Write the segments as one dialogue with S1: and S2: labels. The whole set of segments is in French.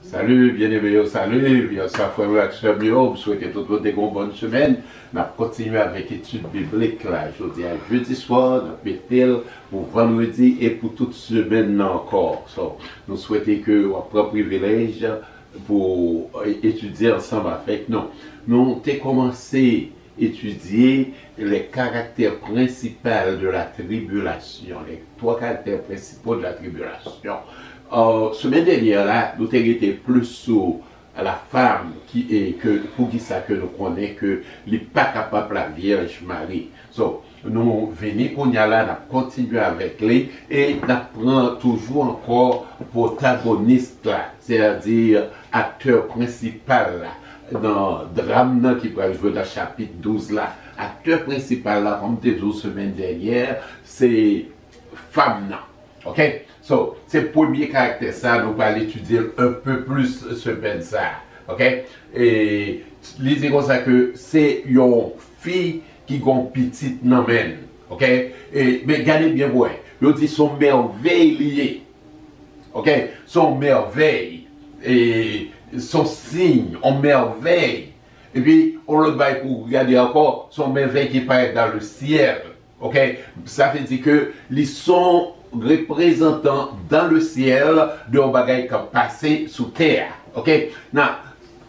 S1: Salut, bien-aimés, salut, bien ça, frère, sœur, je souhaite tout le monde une bonne semaine. On va continuer avec l'étude biblique là. Je dis à jeudi soir, nous mettons pour vendredi et pour toute semaine encore. So, nous souhaitons que vous ayez un privilège pour étudier ensemble avec nous. Nous avons commencé à étudier les caractères principaux de la tribulation, les trois caractères principaux de la tribulation. Semaine dernière, là, nous avons été plus sur la femme qui est que pour qui ça que nous connaissons que n'est pas capable la Vierge Marie. So, nous venons qu'on y a là, nous continuons avec lui et nous prenons toujours encore protagoniste là, c'est-à-dire acteur principal là, dans le drame qui va jouer dans le chapitre 12 là. Acteur principal là, comme tu as dit la semaine dernière, c'est femme là. Ok? So, c'est le premier caractère, ça, nous allons l'étudier un peu plus semaine ça. Ok? Et, lisez comme ça que c'est une fille qui a une petite namène. Ok? Et, mais regardez bien, ouais. Ils dit son merveille liée. Ok? Son merveille. Et son signe, on merveille. Et puis, on le baille pour regarder encore son merveille qui paraît dans le ciel. Ok? Ça veut dire que ils sont représentant dans le ciel de bagaille qui passé sous terre. Ok? Now,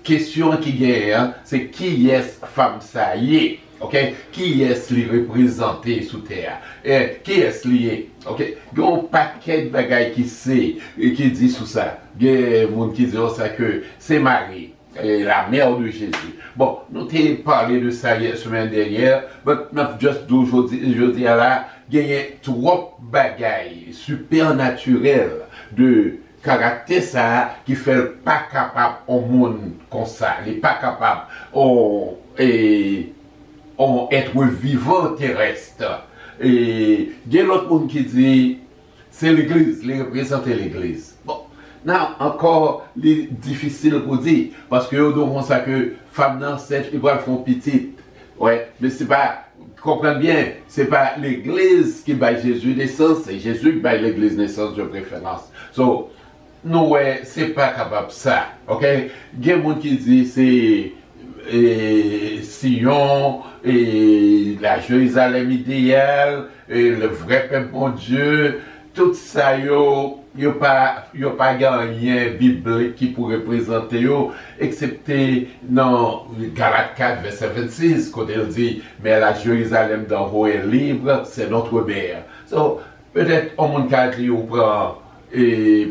S1: question qui gagne, c'est qui est femme ça y est? Ok? Qui est li représenté sous terre? Et qui est lié? Ok? Il y a un paquet de bagailles qui sait et qui dit sous ça. Il y a des gens qui disent ça que c'est Marie. La mère de Jésus. Bon, nous avons parlé de ça la semaine dernière, mais nous avons juste aujourd'hui là, il y a trop de bagailles supernaturelles de caractère ça qui fait pas capable au monde comme ça, il n'est pas capable au être vivant terrestre. Et il y a l'autre monde qui dit c'est l'église, il représente l'église. Bon. Non, encore difficile pour dire, parce que on ça que femme dans cette, ils vont faire petite. Ouais, mais c'est pas, comprenez bien, c'est pas l'église qui bat Jésus naissance, c'est Jésus qui bat l'église naissance de préférence. So, nous, ouais, c'est pas capable ça, ok? Il y a des gens qui disent c'est Sion, et la Jérusalem idéale, et le vrai peuple bon Dieu, tout ça, il n'y a pas gagné biblique qui pourrait présenter, excepté dans Galates 4, verset 26, quand il dit, mais la Jérusalem d'en haut est libre, c'est notre mère. So, peut-être, au monde qui prend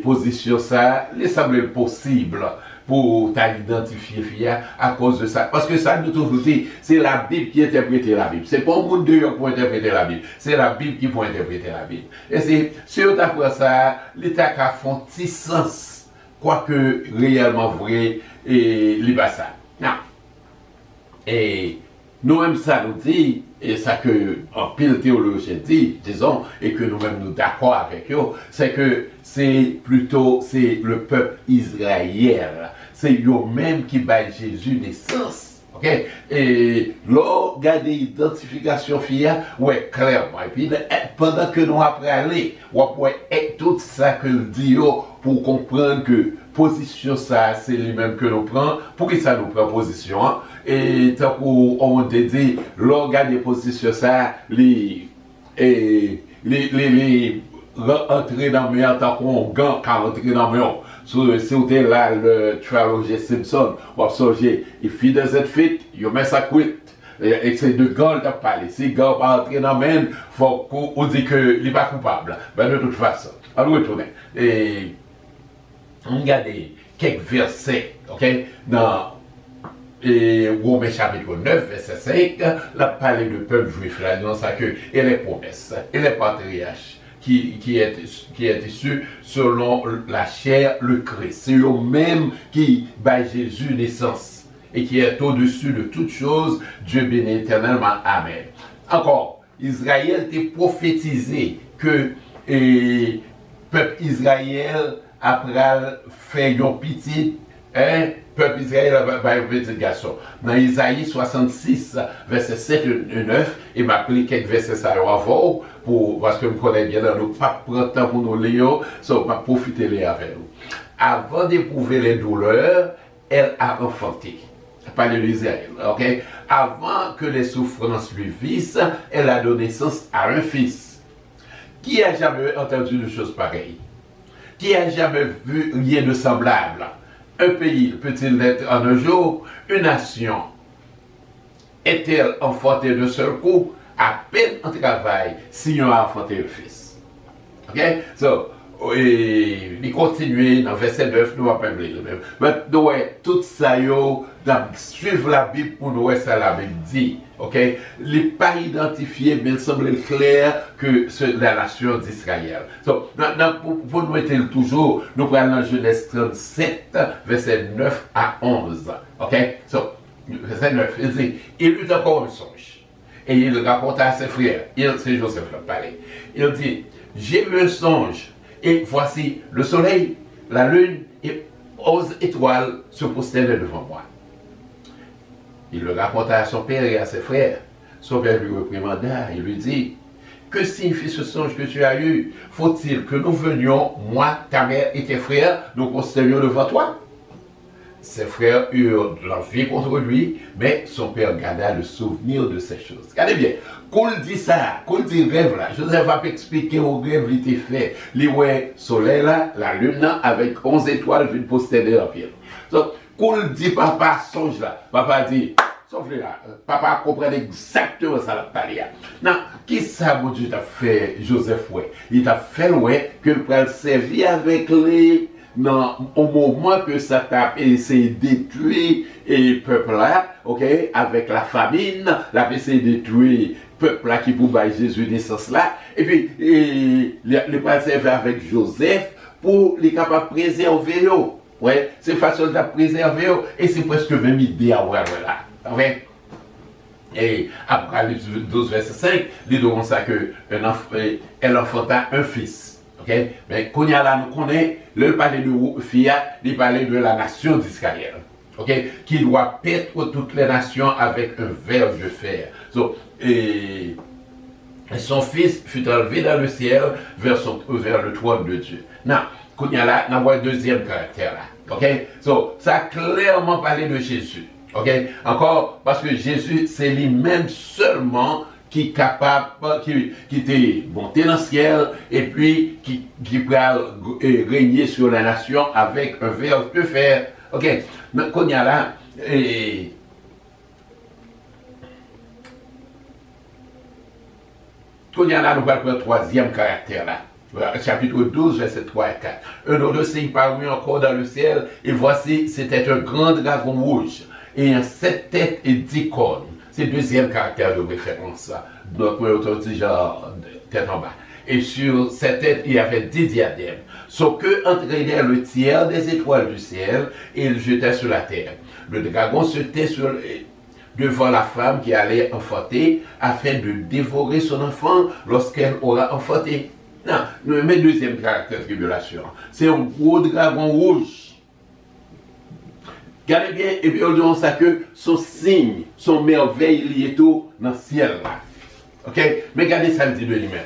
S1: position ça, il semble possible pour t'identifier à cause de ça. Parce que ça, nous toujours dit, c'est la Bible qui interprète la Bible. C'est pas le monde dehors pour interpréter la Bible. C'est la Bible qui peut interpréter la Bible. Et c'est, sur après ça, l'État qui a font petit sens, quoique réellement vrai, et libre ça. Non. Et nous-mêmes, ça nous dit, et ça que en pile théologien dit, disons, et que nous-mêmes nous d'accord avec eux, c'est que c'est plutôt, c'est le peuple israélien. C'est eux-mêmes qui battent Jésus naissance. Ok? Et là, regardez l'identification fière, ouais, clairement. Et puis, pendant que nous après aller, on peut être tout ça que le dit pour comprendre que position ça, c'est lui-même que nous prenons. Pour qui ça nous prend position? Hein? Et tant qu'on te dit, là, regardez position ça, les entrer dans le meilleur tant qu'on gagne qu'à entrer dans le meilleur. Si vous êtes là, le trilogie Simpson, vous observez, il fait de cette fête, il met sa quitte. Et c'est de gars qui parlé. Si le gars va entrer dans le même, il faut qu'on dise qu'il n'est pas coupable. Ben, de toute façon, on va retourner. Et on regarde quelques versets, ok, dans Romains chapitre 9, verset 5, la parole de peuple juif, là, dans ça que, et les promesses, et les patriarches, qui est issu selon la chair, le Christ. C'est eux-mêmes qui bat Jésus naissance et qui est au-dessus de toutes choses. Dieu bénit éternellement. Amen. Encore, Israël était prophétisé que le peuple Israël après fait une petite, hein, peuple Israël va un petit garçon. Dans Isaïe 66, verset 7 et 9, il m'a appris quelques versets ça avant, parce que je me connais bien, nous pas prendre temps pour nous lire, so, pas profiter les avec nous. avant d'éprouver les douleurs, elle a enfanté. Parler d'Israël, ok? Avant que les souffrances lui vissent, elle a donné naissance à un fils. Qui a jamais entendu de choses pareilles? Qui a jamais vu rien de semblable? Un pays peut-il être en un jour? Une nation est-elle enfantée de seul coup? À peine en travail, si on a enfanté un fils. Ok? So, il continue dans verset 9, nous allons le même. Mais nous, tout ça, suivre la Bible pour nous, ça la Bible dit. Ok? Il n'est pas identifié, mais il semble clair que c'est la nation d'Israël. So, pour nous être toujours, nous prenons dans Genèse 37, verset 9 à 11. Ok? So, verset 9, il dit, il eut encore un songe. Et il raconta à ses frères. C'est Joseph qui parlait. Il dit, j'ai eu un songe. Et voici le soleil, la lune et 11 étoiles se prosternaient devant moi. Il le raconta à son père et à ses frères. Son père lui réprimanda et lui dit, que signifie ce songe que tu as eu? Faut-il que nous venions, moi, ta mère et tes frères, nous prosternions devant toi? Ses frères eurent l'envie contre lui, mais son père garda le souvenir de ces choses. Regardez bien, qu'on dit ça, qu'on dit rêve là, Joseph va expliquer au rêve il était fait. Les ouais, soleil là, la lune là, avec 11 étoiles, une postérité en pied. Donc, qu'on dit papa, songe là, papa dit, sauf là, papa comprend exactement ça la parler. Non, qui ça, mon Dieu, t'a fait Joseph, ouais? Il t'a fait, ouais, que le prince servir avec les. Non, au moment que ça t'a essayé de détruire le peuple là, ok, avec la famine, la essayé de détruire le peuple là qui pouvait Jésus naissance là, et puis le prince avec Joseph pour les capables de préserver. Ouais, c'est façon de préserver et c'est presque même idée à voir là. Okay? Et Apocalypse 12, verset 5, il dit comme ça que elle enfanta un fils. Okay? Mais quand là, nous connaissons, le palais de Fia, il parlait de la nation d'Israël. Okay? Qui doit paître toutes les nations avec un verge de fer. So, et son fils fut enlevé dans le ciel vers le trône de Dieu. Non, quand là, nous avons un deuxième caractère là. Okay? So, ça a clairement parlé de Jésus. Okay? Encore, parce que Jésus, c'est lui-même seulement qui est capable, qui était monté dans le ciel et puis qui peut régner sur la nation avec un verbe de fer. Ok, mais quand il y a là, nous allons voir le troisième caractère là. Chapitre 12, verset 3 et 4. Un autre signe parut encore dans le ciel, et voici, c'était un grand dragon rouge, et 7 têtes et 10 cornes. C'est le deuxième caractère de référence. Notre autorité, genre, tête en bas. Et sur cette tête, il y avait 10 diadèmes. Sauf que entraînait le tiers des étoiles du ciel et il jetait sur la terre. Le dragon se tait devant la femme qui allait enfanter afin de dévorer son enfant lorsqu'elle aura enfanté. Non, mais deuxième caractère de tribulation, c'est un gros dragon rouge. Regardez bien, et puis on dit ça que son signe, son merveille, il est tout dans le ciel là. Ok? Mais regardez ça, le dit de lui-même.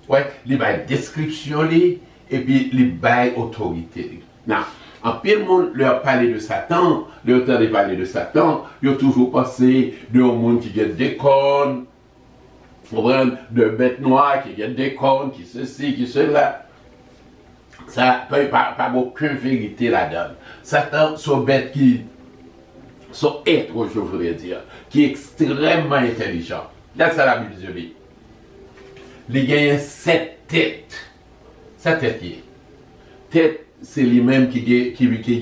S1: Ouais, il a une description, et puis il a une autorité. Non, en pile monde leur parler de Satan, leur temps de parler de Satan, ils ont toujours pensé de un monde qui a des cornes, de bêtes noires qui a des cornes, qui ceci, qui cela. Ça n'a pas aucune vérité là-dedans. Satan sont bêtes qui sont êtres, je voudrais dire, qui est extrêmement intelligent. Là, ça la Bible dit. Il gagne 7 têtes. 7 têtes qui est. Tête, c'est lui-même qui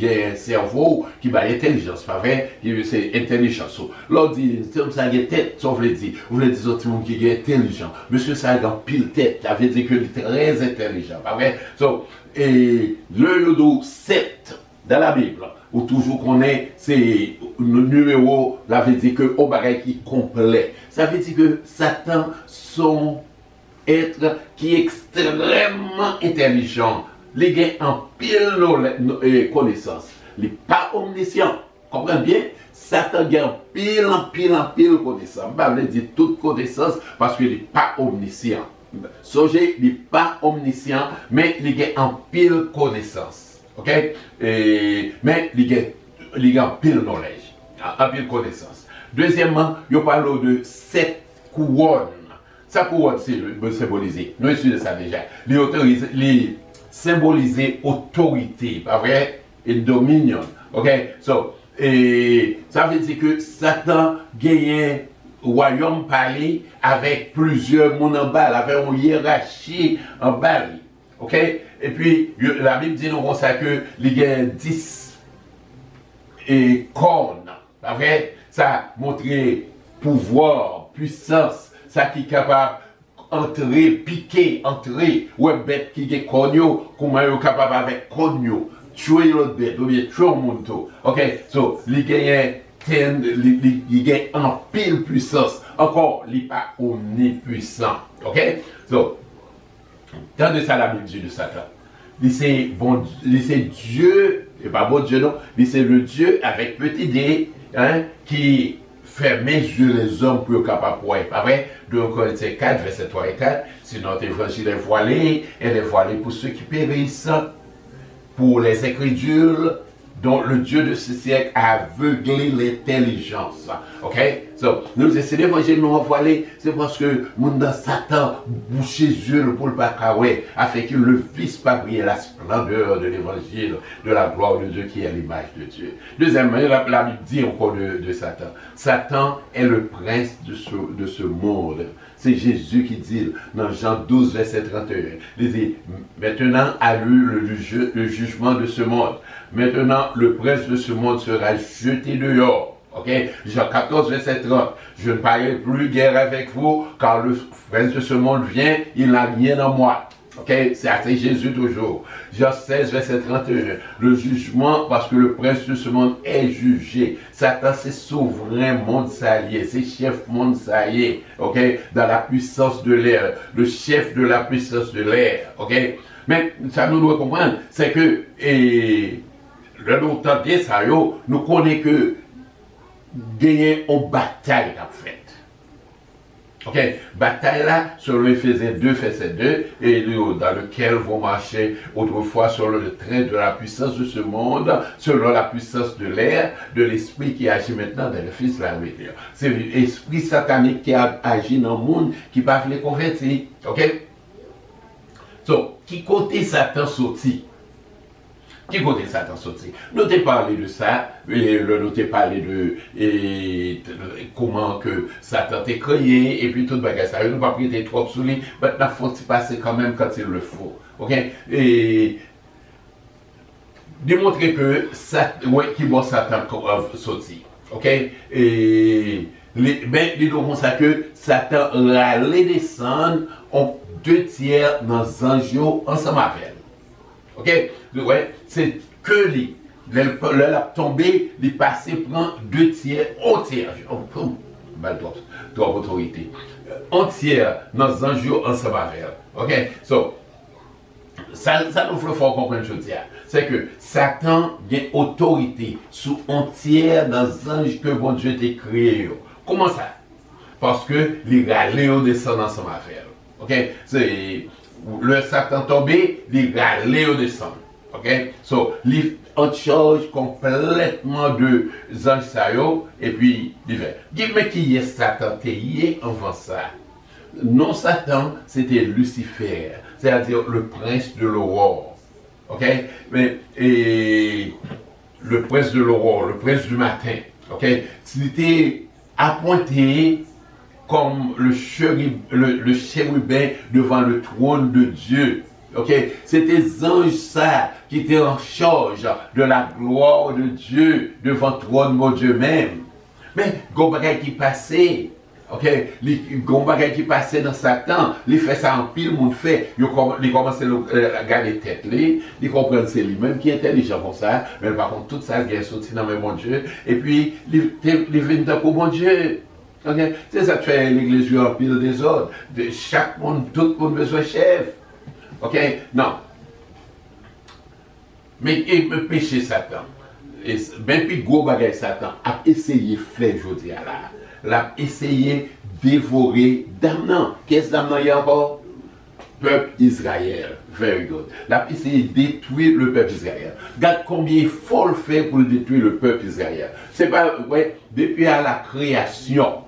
S1: a un cerveau, qui a intelligence, pas vrai? C'est intelligence. L'on dit, ça a une tête, ça veut dire, vous voulez dire autre monde qui est intelligent. Monsieur, ça a une pile tête, ça veut dire qu'il est très intelligent, pas vrai? So, et le yodo 7 dans la Bible, où toujours qu'on est, c'est le numéro, ça veut dire que au bagage qui est complet. Ça veut dire que Satan, son être qui est extrêmement intelligent, il a en pile connaissance. Il n'est pas omniscient. Comprenez bien? Satan a en pile connaissance. Je ne vais pas dire toute connaissance parce qu'il n'est pas omniscient. Songez, il n'est pas omniscient, mais il a en pile connaissance. OK? Mais il y a un pile knowledge, un pile connaissance. Deuxièmement, il parle de 7 couronnes. Ça couronne, c'est symboliser. Nous étudions ça déjà. Les symboliser autorité, pas vrai? Et dominion. OK? So, et ça veut dire que Satan gagne royaume parlé avec plusieurs mondes en bas, avec une hiérarchie en bas. OK? Et puis, la Bible dit nous comme ça que il y a 10 cornes. Pas vrai? Ça montre pouvoir, puissance, ça qui est capable d'entrer, piquer, entrer. Ouais, bête qui est cogno, comment est capable avec cogno, tuer l'autre bête, ou bien tuer le monde. OK? So, il y a un pile puissance. Encore, il n'est pas omnipuissant. OK? So, dans de ça, la Bible dit de Satan. C'est bon, c'est Dieu, et pas bon Dieu non, c'est le Dieu avec petit d, hein, qui fait mesure les hommes pour être capable de voir. Pas vrai? 2 Corinthiens 4, verset 3 et 4, c'est notre évangile est voilé, elle est voilée pour ceux qui périssent, pour les incrédules, dont le Dieu de ce siècle a aveuglé l'intelligence. OK? So, nous essayons l'évangile nous voilé, c'est parce que mon Satan bouche les yeux pour le bacawé, afin qu'il ne vise pas briller la splendeur de l'évangile, de la gloire de Dieu qui est l'image de Dieu. Deuxièmement, la Bible dit encore de Satan. Satan est le prince de ce monde. C'est Jésus qui dit dans Jean 12, verset 31. Il dit, maintenant a eu le jugement de ce monde. Maintenant, le prince de ce monde sera jeté dehors. OK? Jean 14, verset 30. Je ne parlerai plus guère avec vous, car le prince de ce monde vient, il n'a rien en moi. OK? C'est Jésus toujours. Jean 16, verset 31. Le jugement, parce que le prince de ce monde est jugé. Satan, c'est souverain monde salier, c'est chef monde salier. OK? Dans la puissance de l'air. Le chef de la puissance de l'air. OK? Mais ça nous doit comprendre, c'est que, le longtemps de ça, nous connaissons que gagner une bataille qu'a faite. OK? Bataille là, selon Ephésiens 2, verset 2, et dans lequel vous marchez autrefois selon le train de la puissance de ce monde, selon la puissance de l'air, de l'esprit qui agit maintenant dans le Fils de la rébellion. C'est l'esprit satanique qui agit dans le monde qui ne peut pas les convertir. OK? So, qui côté Satan sorti? Qui côté Satan sorti? Nous t'ai parlé de ça, nous t'ai parlé de comment que Satan t'est créé, et puis tout bagage ça. Nous ne pas prêter trop sur lui, mais il faut s'y passer quand même quand il le faut. OK? Et démontrer que qui voit Satan sorti. OK? Et ils diront ça que Satan allait descendre en 2 tiers dans les anges ensemble avec elle. OK? Ouais, c'est que lui. Le tombé, il passe, prend 2 tiers, 1 tiers. Droit autorité. 1 tiers dans les anges ensemble avec elle. OK? So, ça nous faut comprendre une chose. C'est que Satan a autorité sur 1 tiers dans les anges que bon Dieu t'a créé. Comment ça? Parce que les râlés descendent ensemble avec elle. OK? C'est le Satan tombé, les râlés descendent. OK? So, il en charge complètement de anges et puis il fait. Dis-moi qui est Satan avant ça. Non, Satan, c'était Lucifer, c'est-à-dire le prince de l'aurore. OK? Mais, le prince de l'aurore, le prince du matin. OK? C'était appointé comme le chérubin devant le trône de Dieu. OK? C'était les anges ça qui étaient en charge de la gloire de Dieu devant le trône de Dieu même. Mais il qui passait. OK? Les qui passait dans Satan, il fait ça en pile, monde fait. Il commence à regarder tête, il comprend c'est lui-même qui est intelligent comme ça, mais par contre, tout ça, il est sorti dans le bon Dieu. Et puis, il vient pour bon Dieu. Okay? C'est ça que fait l'église en pile des ordres. De chaque monde, tout le monde besoin de chef. OK? Non. Mais le péché Satan, ben puis gros bagage Satan, a essayé de faire aujourd'hui là. L'a essayé de dévorer d'âme. Qu'est-ce d'âme il y a encore? peuple Israël. Very good. La essayé de détruire le peuple Israël. Regarde combien il faut le faire pour détruire le peuple Israël. C'est pas, ouais, depuis à la création,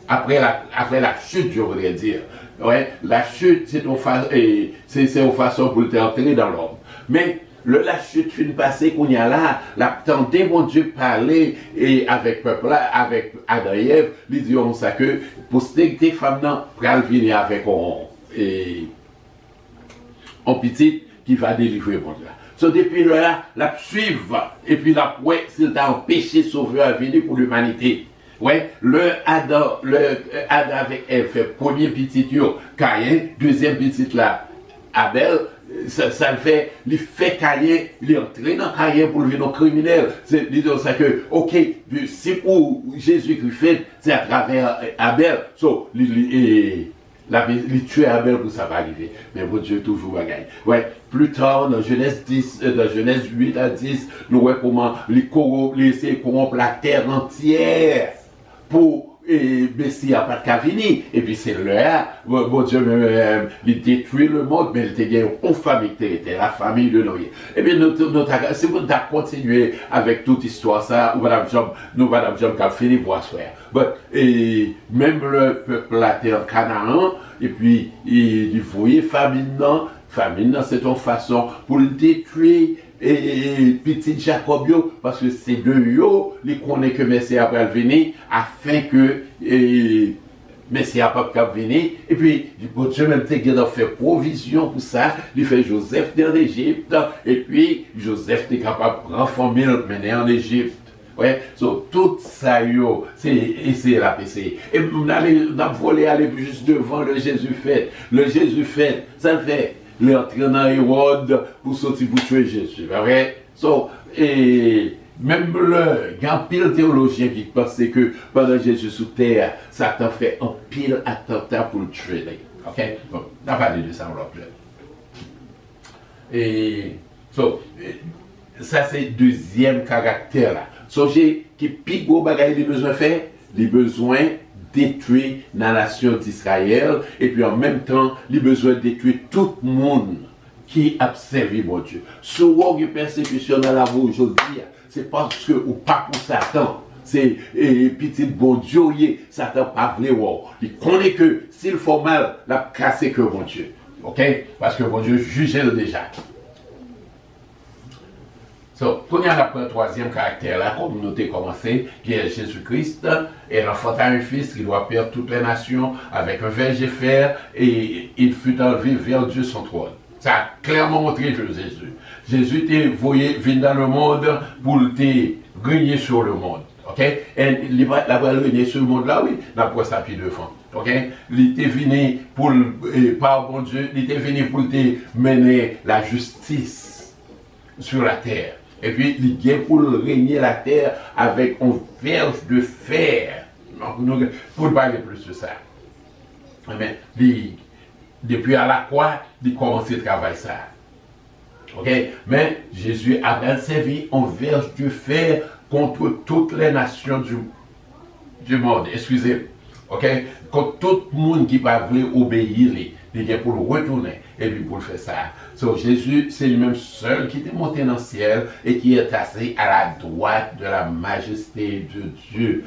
S1: après la chute, je voudrais dire. Ouais, la chute, c'est une façon pour entrer dans l'homme. Mais la chute fin passée qu'on y a là, la tenté mon Dieu parler et avec peuple là, avec Adam et Ève, ils disent ça que postérité femme là, pral venir avec un petit qui va délivrer le monde là. So depuis là, la suivre et puis la ouais, s'il t'a empêché sauveur à venir pour l'humanité. Ouais, Adam avec Ève fait premier petit yo, Caïn, deuxième petit là, Abel, ça le fait, il fait Caïn, il entraîne dans Caïn pour le venir criminel. C'est disons ça que, ok, si pour Jésus-Christ fait, c'est à travers Abel. So, il tue Abel pour ça va arriver. Mais bon Dieu toujours va gagner. Ouais, plus tard, dans Genèse 8 à 10, nous voyons comment il essaie de corrompre la terre entière pour Messie à pas de venir. Et puis c'est là, bon Dieu, il détruit le monde, mais il était une famille qui était la famille de Noé. Et bien, si vous continuer avec toute histoire, ça, Madame Jean qui a fini pour soi. Et même le peuple la terre Canaan, et puis il voyait famine, c'est une façon pour le détruire. Et petit Jacobio, parce que c'est de eux, les connaissent que Messie a venir, afin que Messie a pas venir. Et puis, Dieu même a fait provision pour ça. Il fait Joseph dans l'Égypte. Et puis, Joseph est capable de prendre famille mener en Égypte. Ouais, so, tout ça, c'est la PC. Et on a volé aller juste devant le Jésus fait. Le Jésus fait, ça fait. Les entraîneurs Hérode pour sortir pour tuer Jésus. Vrai? So, et même le grand pile théologien qui pensait que pendant Jésus sous terre, Satan fait un pile attentat pour le tuer. Ok? Bon, on a parlé de ça en l'objet. Et so, ça c'est le deuxième caractère là. So, qui pique gros bagaille les besoins faits, les besoins détruire la nation d'Israël et puis en même temps, il a besoin de détruire tout le monde qui a servi mon Dieu. Si vous avez une persécution dans la vie aujourd'hui, c'est parce que ou pas pour Satan. C'est petit bon Dieu, Satan pas voulu. Il connaît que s'il faut mal, il a cassé que mon Dieu. Ok? Parce que mon Dieu jugeait déjà. So, quand il y a le troisième caractère là, comme nous avons commencé, qui est Jésus-Christ, et l'enfant a un fils qui doit perdre toutes les nations avec un verge fer, et il fut enlevé vers Dieu son trône. Ça a clairement montré que Jésus. Jésus était voyé venir dans le monde pour te régner sur le monde. Ok? Et il va régner sur le monde là, oui, dans le sa pied devant. Ok? Il était venu pour, par bon Dieu, il était venu pour te mener la justice sur la terre. Et puis, il vient pour régner la terre avec un verge de fer. Donc, pour parler plus de ça. Mais, depuis à la croix, il commence à travailler ça. Ok? Mais Jésus a servi un verge de fer contre toutes les nations du monde. Excusez. Ok? Contre tout le monde qui va vouloir obéir, il est pour le retourner et puis pour faire ça. So, Jésus, c'est lui-même seul qui est monté dans le ciel et qui est assis à la droite de la majesté de Dieu.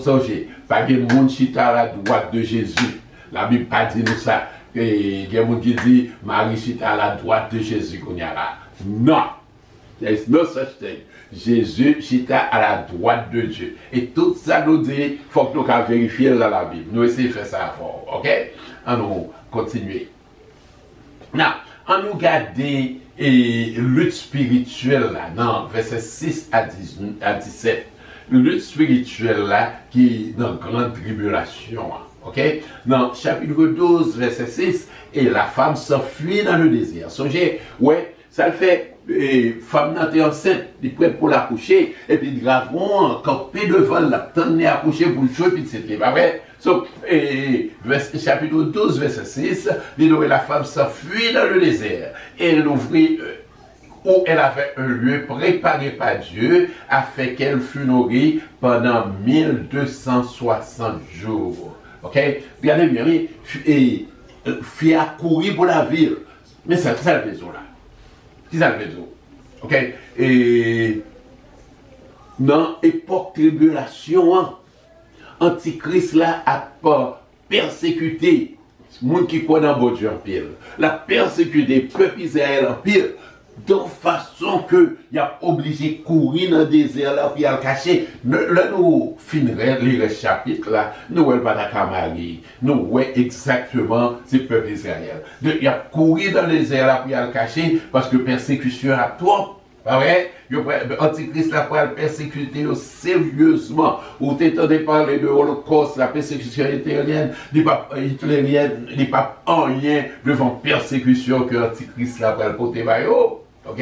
S1: So, pas de monde qui est à la droite de Jésus. La Bible pas dit nous ça. Il y a des gens qui disent Marie est à la droite de Jésus qu'on y a là. Non! There is no such thing. Jésus est à la droite de Dieu. Et tout ça nous dit, il faut que nous vérifier dans la Bible. Nous essayons de faire ça fort. Ok? On nous continuer. Now, on nous garder lutte spirituelle là, dans verset 6 à 17. Lutte spirituelle là, qui est dans grande tribulation. Ok? Dans chapitre 12, verset 6, et la femme s'enfuit dans le désert. Songez, ouais, ça le fait. Femme n'était enceinte, il est prête pour l'accoucher, et puis ils graveront campé devant la tendre à accoucher pour le jouer, puis c'est pas vrai. So, chapitre 12, verset 6, la femme s'enfuit dans le désert, et elle ouvrit où elle avait un lieu préparé par Dieu, afin qu'elle fût nourrie pendant 1260 jours. Ok? Regardez bien, et faire courir pour la ville. Mais c'est ça le besoin là. C'est ça le besoin. Ok? Et dans l'époque tribulation, Antichrist là a pas persécuté les gens qui croient dans bon Dieu en pile. La persécuté le peuple Israël en pile. De façon que il a obligé de courir dans le désert là puis à le cacher. Là nous finirons lire le chapitre là, nous voyons pas d'accord nous voyons exactement ce peuple Israël. Il a couru dans le désert là puis à le cacher parce que persécution à toi. Pas vrai? Antichrist là pour le persécuter sérieusement. Ou t'entendez parler de l'Holocauste, la persécution hitlérienne, il n'y a pas en rien devant persécution que Antichrist là pour le porter. Ok?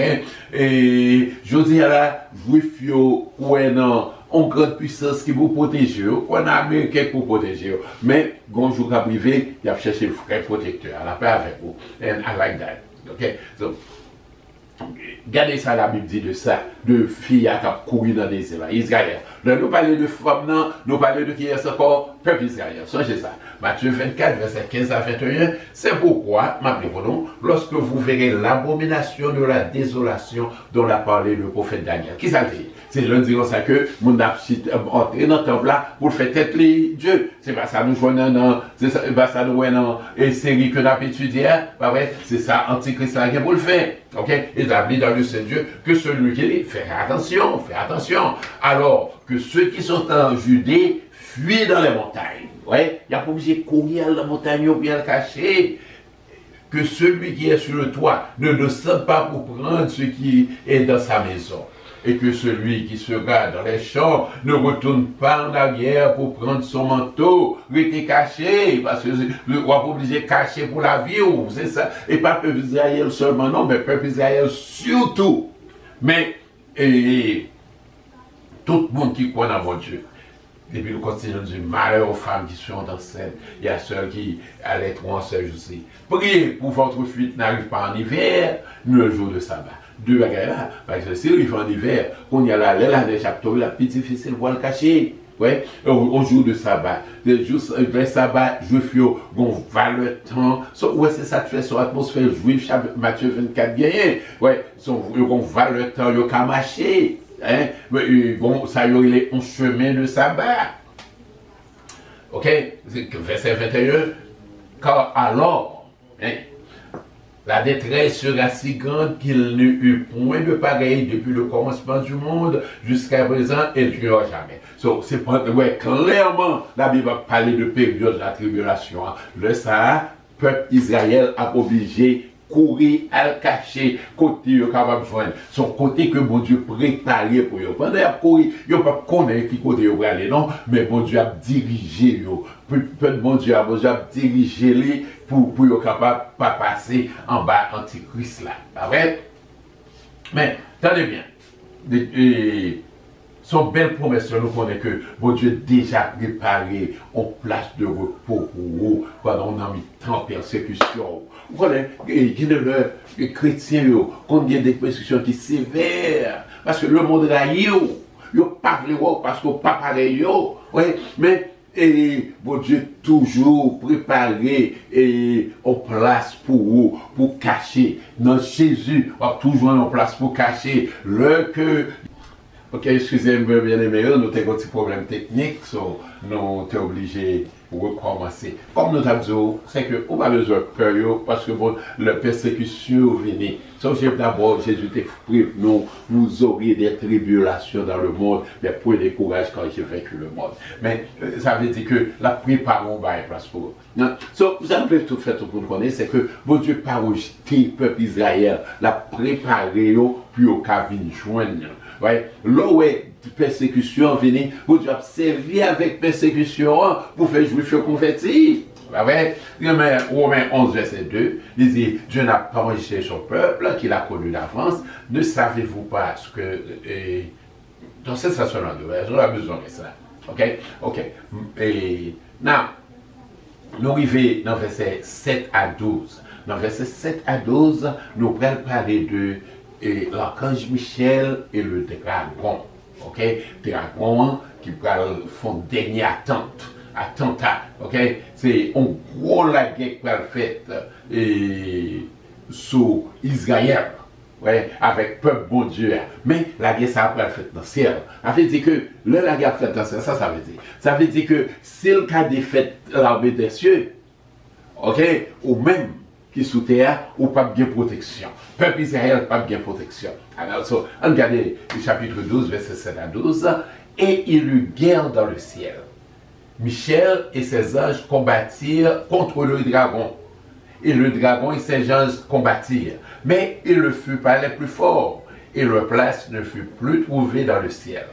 S1: Et je dis à la juif yo, ouais non, en grande puissance qui vous protège, on a américain pour protéger. Mais, quand jour à privé, il a cherché le frère protecteur, à la paix avec vous. And I like that. Ok? So, regardez ça, la Bible dit de ça, de filles qui ont couru dans les désert, Israël. Nous parlons de femmes, nous parlons de qui est encore peuple Israël. Songez ça. Matthieu 24, verset 15 à 21. C'est pourquoi, lorsque vous verrez l'abomination de la désolation dont a parlé le prophète Daniel. Qui ça dit? C'est lundi comme ça que mon entré dans le temple là pour faire tête les dieux. C'est pas ça nous joignons dans, c'est pas ça nous voyons dans série que nous avons étudié, pas vrai? C'est ça, Antichrist là qui pour le faire. Ok? Établi dans le Saint-Dieu que celui qui dit, faites attention, faites attention. Alors que ceux qui sont en Judée fuient dans les montagnes. Ouais? Il n'y a pas obligé de courir dans la montagne ou bien le cacher. Que celui qui est sur le toit ne descende pas pour prendre ce qui est dans sa maison. Et que celui qui sera dans les champs ne retourne pas en arrière pour prendre son manteau, rester caché, parce que le roi est obligé de cacher pour la vie, c'est ça. Et pas peuple Israël seulement, non, mais peuple Israël surtout. Mais tout le monde qui croit dans mon Dieu. Depuis le continuons du malheur aux femmes qui sont enceintes, il y a ceux qui allaiteront en ce jour-ci. Priez pour votre fuite n'arrive pas en hiver, ni le jour de sabbat. Deux bagages là, parce que si il fait en hiver, on y a la des chapteaux, la plus difficile pour le cacher. Ouais, au jour de sabbat, le sabbat, juif, on va le temps. Ouais, c'est ça que fait sur l'atmosphère juive, Matthieu 24 bien. Ouais, on va le temps, il y a marcher. Hein? Bon, ça y est un chemin de sabbat. Ok? Verset 21. Car alors, hein, la détresse sera si grande qu'il n'y eut point de pareil depuis le commencement du monde jusqu'à présent et il n'y aura jamais. So, c'est ouais, clairement, la Bible va parler de période de la tribulation. Le Sahara, peuple Israël a obligé courir à le cacher, côté capable de joindre. Son côté que bon Dieu préparé pour eux. Pendant qu'il courir, il ne pas connaître qui côté vous aller, non, mais bon Dieu a dirigé eux. Bon Dieu a dirigé les pour eux capable de pas passer en bas Antichrist là. Pas vrai? Mais, tenez bien. Son belle promesse, nous connaissons que bon Dieu déjà préparé en place de repos pour vous pendant on a mis tant de persécution. Vous connaissez, il y a des chrétiens qui ont des persécutions qui sont sévères parce que le monde là, il n'y a pas de parce que pas pareil. Ouais, mais bon Dieu toujours préparé en place pour vous, pour cacher. Dans Jésus, toujours en place pour cacher le que. Ok, excusez-moi, bien aimé, nous avons un petit problème technique, so nous sommes obligés de recommencer. Comme nous avons dit, c'est que nous n'avons pas besoin de peur parce que bon, la persécution vient. So, d'abord, Jésus t'a prévenu, vous auriez des tribulations dans le monde, mais prenez courage quand j'ai vaincu le monde. Mais ça veut dire que la préparons va être place pour vous. So, vous avez tout fait pour nous connaître, c'est que bon Dieu pas rejeté le peuple Israël, l'a préparé puis au cas de joindre. Ouais, là où est persécution venue, vous devez servir avec persécution pour faire juif convertir. Ouais, Romains 11, verset 2, il dit, Dieu n'a pas rejeté son peuple, qu'il a connu d'avance. Ne savez-vous pas ce que. Dans cette station-là, on a besoin de ça. Ok. Et now, nous arrivons dans verset 7 à 12. Dans verset 7 à 12, nous allons parler de l'archange Michel et le dragon. Ok? Dragon qui va faire dernière attente attentat, ok? C'est un gros la guerre qui a fait sous Israël. Ouais, avec peuple bon Dieu. Mais la guerre, ça a fait dans le ciel. Ça veut dire que la guerre fait dans le ciel, ça veut dire. Ça veut dire que si le cas défait l'armée des cieux, ok, ou même qui sous terre, ou pas bien protection. Peuple Israël, pas bien protection. Alors, on regarde le chapitre 12, verset 7 à 12, et il eut guerre dans le ciel. Michel et ses anges combattirent contre le dragon. Et le dragon et ses anges combattirent. Mais il ne fut pas les plus forts, et leur place ne fut plus trouvée dans le ciel.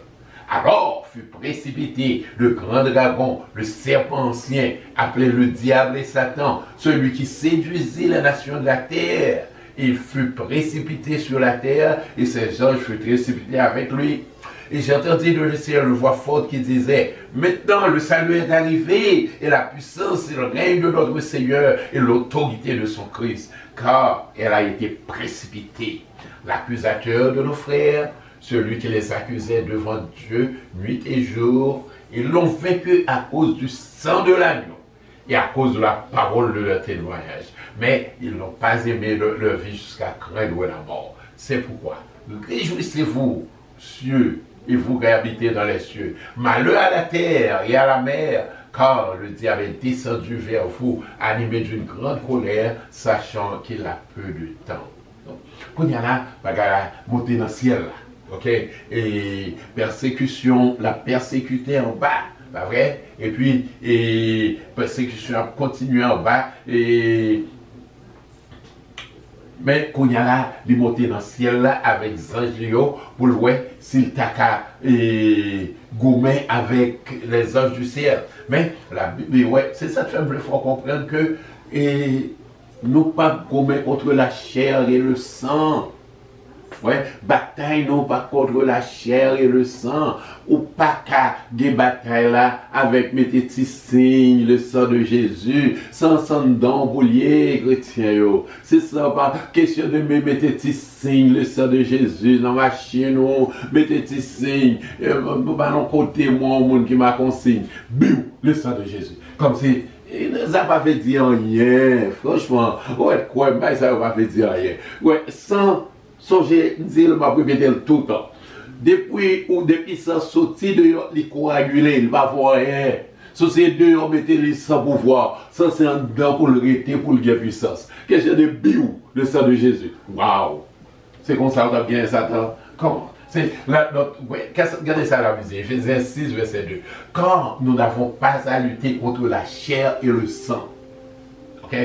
S1: Alors fut précipité le grand dragon, le serpent ancien, appelé le diable et Satan, celui qui séduisit les nations de la terre. Il fut précipité sur la terre, et ses anges furent précipités avec lui. Et j'ai entendu de le ciel une voix forte qui disait, maintenant le salut est arrivé, et la puissance et le règne de notre Seigneur, et l'autorité de son Christ, car elle a été précipitée. L'accusateur de nos frères, celui qui les accusait devant Dieu nuit et jour, ils l'ont vaincu à cause du sang de l'agneau, et à cause de la parole de leur témoignage. Mais ils n'ont pas aimé leur vie jusqu'à craindre la mort. C'est pourquoi, réjouissez-vous, cieux, et vous qui habitez dans les cieux. Malheur à la terre et à la mer, car le diable est descendu vers vous, animé d'une grande colère, sachant qu'il a peu de temps. Donc, quand il y a là, bagarre monter dans le ciel, là, ok? Et persécution, la persécuter en bas, pas vrai? Et puis, persécution a continué en bas, mais quand il y a là, il monte dans le ciel là, avec Zangio pour le voir s'il t'a gourmet avec les anges du ciel. Mais la Bible, ouais, c'est ça qu'il faut comprendre que nous pas gourmet contre la chair et le sang. Ouais, bataille non pas contre la chair et le sang, ou pas qu'à des batailles là avec mes petits signes, le sang de Jésus, sans sang d'emboulier, chrétien. C'est ça, pas question de mes petits signes, le sang de Jésus, dans ma chaîne, mes petits signes, non côté moi, au monde qui m'a consigne, biou, le sang de Jésus. Comme si. Il ne nous a pas fait dire rien, franchement, ouais, quoi, mais ça ne va pas fait dire rien. Ouais, sans. Songez, dire, m'a répété tout le temps. Depuis ça sorti de les coagulés, il va voir rien. So c'est deux, on mettait les sans pouvoir. Ça c'est un dedans pour le rester, pour le gagner puissance. Question de biou, le sang de Jésus. Waouh! C'est comme ça, on a bien Satan. Comment? Regardez ça la musique, Ephésiens 6, verset 2. Quand nous n'avons pas à lutter contre la chair et le sang, ok?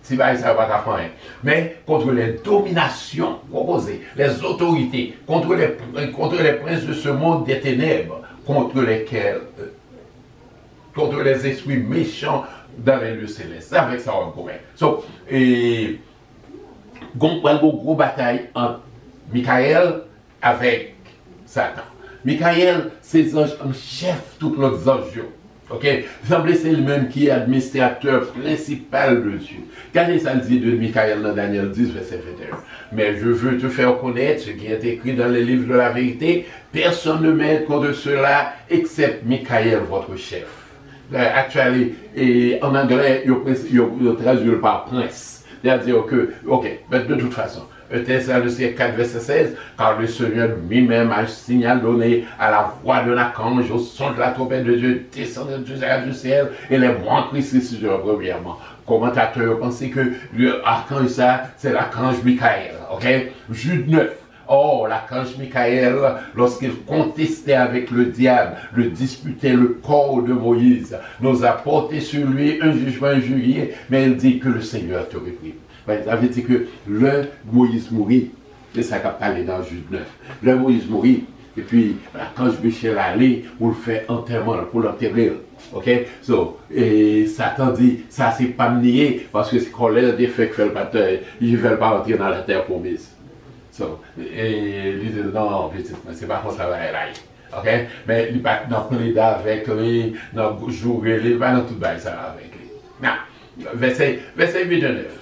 S1: Si ça va pas faire, mais contre les dominations proposées, les autorités, contre les princes de ce monde des ténèbres, contre les esprits méchants dans les lieux célestes. C'est avec ça on commet. So, et une gros bataille entre Michael avec Satan. Michael, c'est un chef, tous les anges. Ok, semble c'est lui-même qui est administrateur principal de Dieu. Regardez ça le dit de Michael dans Daniel 10, verset 21. Mais je veux te faire connaître ce qui est écrit dans les livres de la vérité. Personne ne m'aide contre cela, excepte Michael, votre chef. Actuellement, en anglais, il traduit par prince. C'est-à-dire que, ok, mais de toute façon, Thessaloniciens 4, verset 16, car le Seigneur lui-même a un signal donné à la voix d'un archange, au son de la trompette de Dieu, descendant du ciel, et les mois Christ ressuscité premièrement. Commentateurs pensaient que l'archange, ça, c'est l'archange Michael, ok? Jude 9. Or, l'archange Michael, lorsqu'il contestait avec le diable, le disputait le corps de Moïse, nous a porté sur lui un jugement injurié, mais il dit que le Seigneur te réprime. Ça veut dire que le Moïse mourit, c'est ça qu'a parlé dans Jude 9. Le Moïse mourit, et puis quand Michel allait pour le faire enterrement, pour l'enterrer. Ok? So, et Satan dit, ça c'est pas nié, parce que c'est colère des faits que ils ne veulent pas entrer dans la terre promise. So, et il dit, non, c'est pas comme ça va aller. Ok? Mais il va dans plein avec lui, dans jouer, il va dans tout ça avec lui. Now, verset 8 et 9.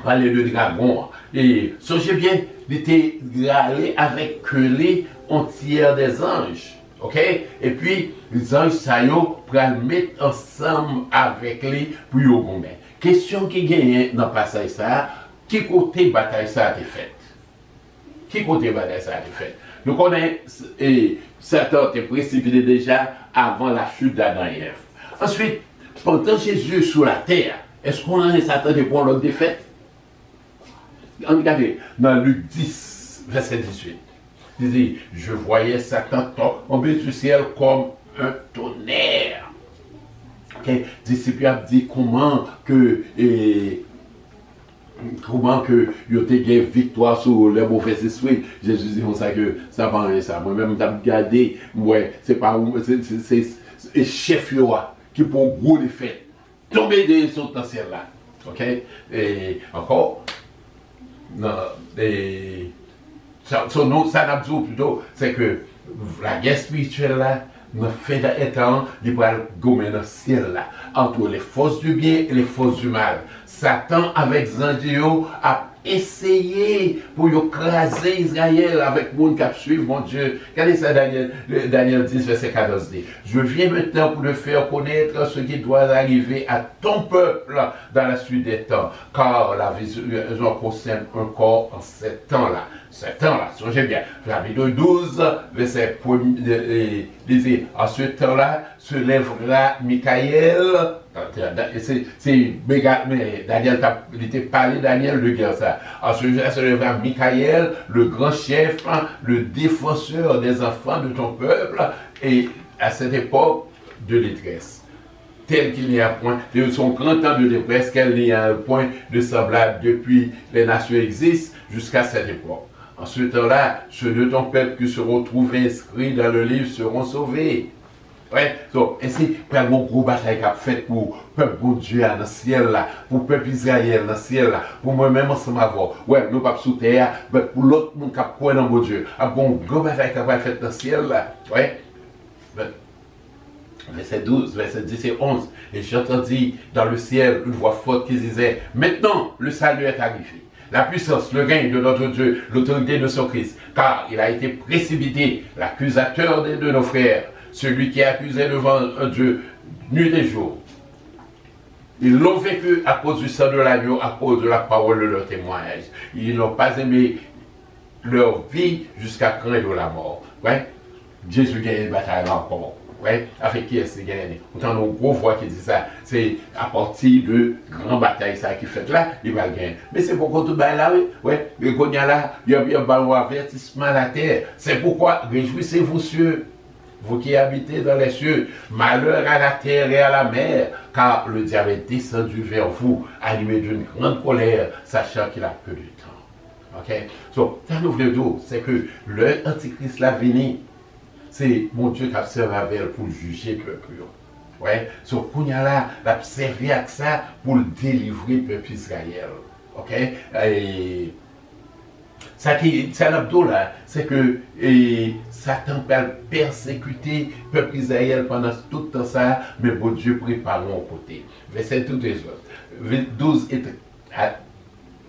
S1: Parler de dragon. Et songez bien, il était allé avec les entières des anges. Ok? Et puis, les anges ça yo pour le mettre ensemble avec lui pour y gommer. Question qui gagne dans le passage ça, qui côté bataille ça a été faite? Qui côté bataille ça a été faite? Nous connaissons, Satan était précipité déjà avant la chute d'Adam et Ève. Ensuite, pendant Jésus sur la terre, est-ce qu'on a Satan de prendre l'autre défaite? Regardez, dans Luc 10, verset 18, il dit, je voyais Satan tomber du ciel comme un tonnerre. Okay? Disciple a dit comment que yo te gagne victoire sur les mauvais esprits. Jésus dit comme ça que ça va rien ça. Moi-même, j'ai regardé, ouais, c'est pas c'est chef yoa qui pour gros les fêtes. Tomber des sauts dans ciel là. OK? Et encore, non, ça n'a pas plutôt, c'est que la guerre spirituelle là, nous fait étant, il va gommer dans le ciel là, entre les forces du bien et les forces du mal. Satan avec Zandio a essayé pour écraser Israël avec le monde qui a suivi mon Dieu. Regardez ça, Daniel 10, verset 14 dit. Je viens maintenant pour le faire connaître ce qui doit arriver à ton peuple dans la suite des temps, car la vision concerne encore en ces temps-là. Ces temps-là, songez bien, chapitre 12, verset 1, disait, en ce temps-là se lèvera Michael. C'est Daniel, il était parlé Daniel de guerre ça. En ce jour-là se lèvera Michael, le grand chef, le défenseur des enfants de ton peuple, et à cette époque de détresse. Tel qu'il n'y a point, de son grand temps de détresse, qu'il n'y a un point de semblable depuis les nations existent jusqu'à cette époque. En ce temps-là, ceux de ton peuple qui seront trouvés inscrits dans le livre seront sauvés. Ouais, donc, et c'est pour un gros bataille qu'a fait pour le peuple de Dieu dans le ciel là, pour le peuple Israël dans le ciel là, pour moi-même ensemble avoir. Ouais, nous pas sous terre, mais pour l'autre monde qui a croit dans mon Dieu. Un gros bataille qu'a fait dans le ciel là. Ouais. Verset 12, verset 10 et 11. Et j'entendis dans le ciel une voix forte qui disait, maintenant le salut est arrivé. La puissance, le règne de notre Dieu, l'autorité de son Christ, car il a été précipité, l'accusateur de nos frères, celui qui accusait devant un Dieu nuit et jour. Ils l'ont vécu à cause du sang de l'agneau, à cause de la parole de leur témoignage. Ils n'ont pas aimé leur vie jusqu'à craindre la mort. Ouais? Jésus gagne une bataille encore. Ouais, avec qui est-ce qu'il gagne? Autant nos gros voix qui dit ça, c'est à partir de grande bataille ça qui fait là, il va gagner. Mais c'est pourquoi tout bas là, oui, ouais, mais quand il y a là, il y a un avertissement à la terre. C'est pourquoi réjouissez-vous cieux, vous qui habitez dans les cieux, malheur à la terre et à la mer, car le diable est descendu vers vous, animé d'une grande colère, sachant qu'il a peu de temps. Ok? Donc, ça nous veut dire, c'est que le Antichrist l'a venu. C'est mon Dieu qui a servi avec elle pour juger le peuple. Ouais. So, qu'on y a là, l'a servi avec ça pour délivrer le peuple Israël. Ok? Et ça l'abdo là, c'est que Satan peut persécuter le peuple Israël pendant tout le temps ça, mais bon Dieu prépare mon côté. Verset 12 et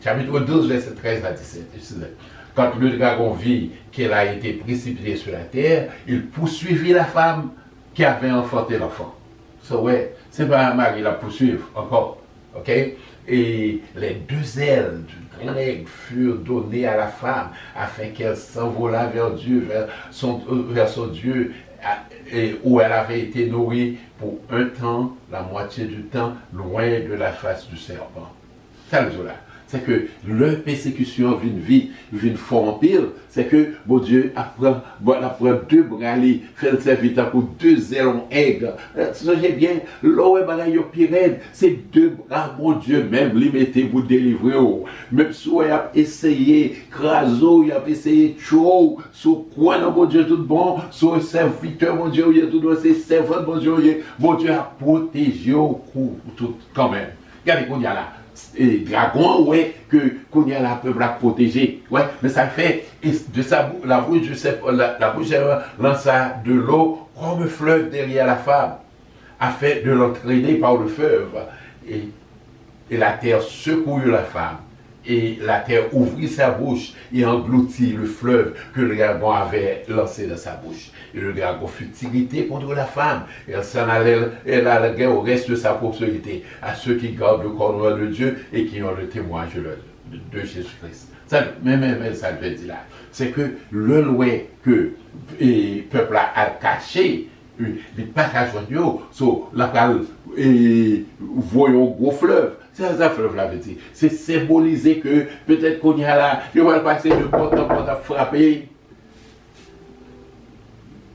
S1: chapitre 12, verset 13 à 17. Quand le dragon vit qu'elle a été précipitée sur la terre, il poursuivit la femme qui avait enfanté l'enfant. So, ouais, c'est pas Marie la poursuivre encore. Ok? Et les deux ailes du grand aigle furent données à la femme afin qu'elle s'envolât vers Dieu, vers son Dieu, où elle avait été nourrie pour un temps, la moitié du temps, loin de la face du serpent. Ça le jour là. C'est que leur persécution vient fort en pile, c'est que mon Dieu apprend deux bras, fait le serviteur pour deux ailes en aigle. Songez bien, l'eau est balaye au pire, c'est deux bras, mon Dieu, même limité pour délivrer. Même si il a essayé, craso, il a essayé chaud, sur quoi, mon Dieu, tout bon, sur serviteur, mon Dieu, il y a tout bon, c'est servant, mon Dieu a protégé au coup, tout quand même. Regardez qu'on y a là. Et dragon, ouais, que qu'on y a la peuple à protéger, ouais, mais ça fait de sa la bouche lança de l'eau comme un fleuve derrière la femme, afin de l'entraîner par le fleuve, et la terre secourut la femme, et la terre ouvrit sa bouche et engloutit le fleuve que le dragon avait lancé dans sa bouche. Et le dragon fut irrité contre la femme, et elle s'en allait, elle allait au reste de sa postérité, à ceux qui gardent le commandement de Dieu et qui ont le témoignage de Jésus-Christ. Ça, mais ça veut dire là, c'est que le loin que le peuple a caché, les passages sur la parole, et voyons gros fleuve. C'est ça fleuve là veut dire. C'est symboliser que peut-être qu'on y a là, il va passer de porte en porte à frapper.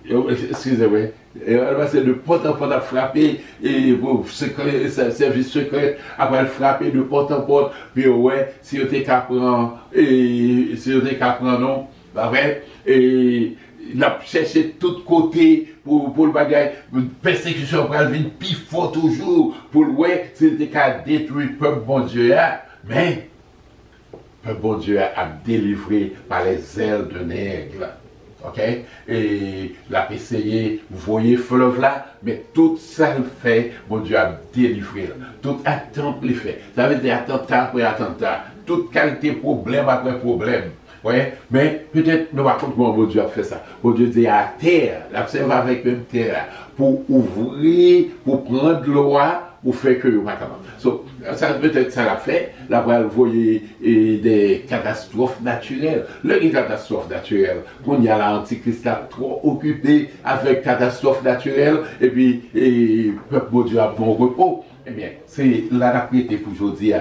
S1: Excusez-moi. Elle va passer de porte en porte à frapper et pour service secret, après frapper de porte en porte, puis ouais, si on était qu'à prendre, et si on était qu'à prendre, non, bah ouais, et il a cherché de tous côtés pour le bagage, une persécution pour venir plus fort toujours, pour le ouais, c'était qu'à détruire le peuple bon Dieu, mais le peuple bon Dieu a délivré par les ailes de nègre. Ok? Et l'a essayé, vous voyez fleuve là, mais tout ça le fait, mon Dieu a délivré. Tout attente le fait. Ça veut dire attentat après attentat. Toute qualité problème après problème. Ouais? Mais peut-être, nous racontons comment mon Dieu a fait ça. Mon Dieu dit à terre, l'observe avec même terre, pour ouvrir, pour prendre l'eau, pour faire que vous pas capable. So, ça peut-être ça l'a fait. Là, vous voyez des catastrophes naturelles. Les catastrophes naturelles, qu'on y a l'Antichrist trop occupé avec catastrophes naturelles, et puis, le peuple de Dieu a bon repos. Eh bien, c'est la rapidité pour aujourd'hui.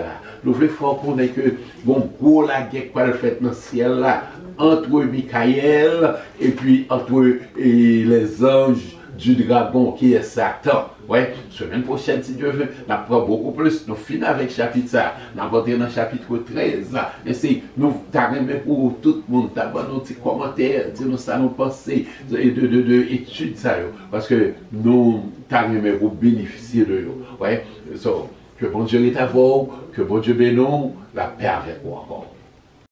S1: Nous voulons faire connaître que, bon, pour la guerre qu'on a faite dans le ciel là, entre Michael et puis entre les anges du dragon qui est Satan. Ouais, semaine prochaine, si Dieu veut, on apprend beaucoup plus. Nous finissons avec le chapitre ça. Nous allons entrer dans le chapitre 13. Et c'est, nous t'arrêtons pour tout le monde, d'abord nos petits commentaires, dire nous ça nous penser de études ça. Parce que nous t'arrêtons pour bénéficier de eux. Ouais, so, que bon Dieu est à vous, que bon Dieu bénisse, la paix avec vous encore.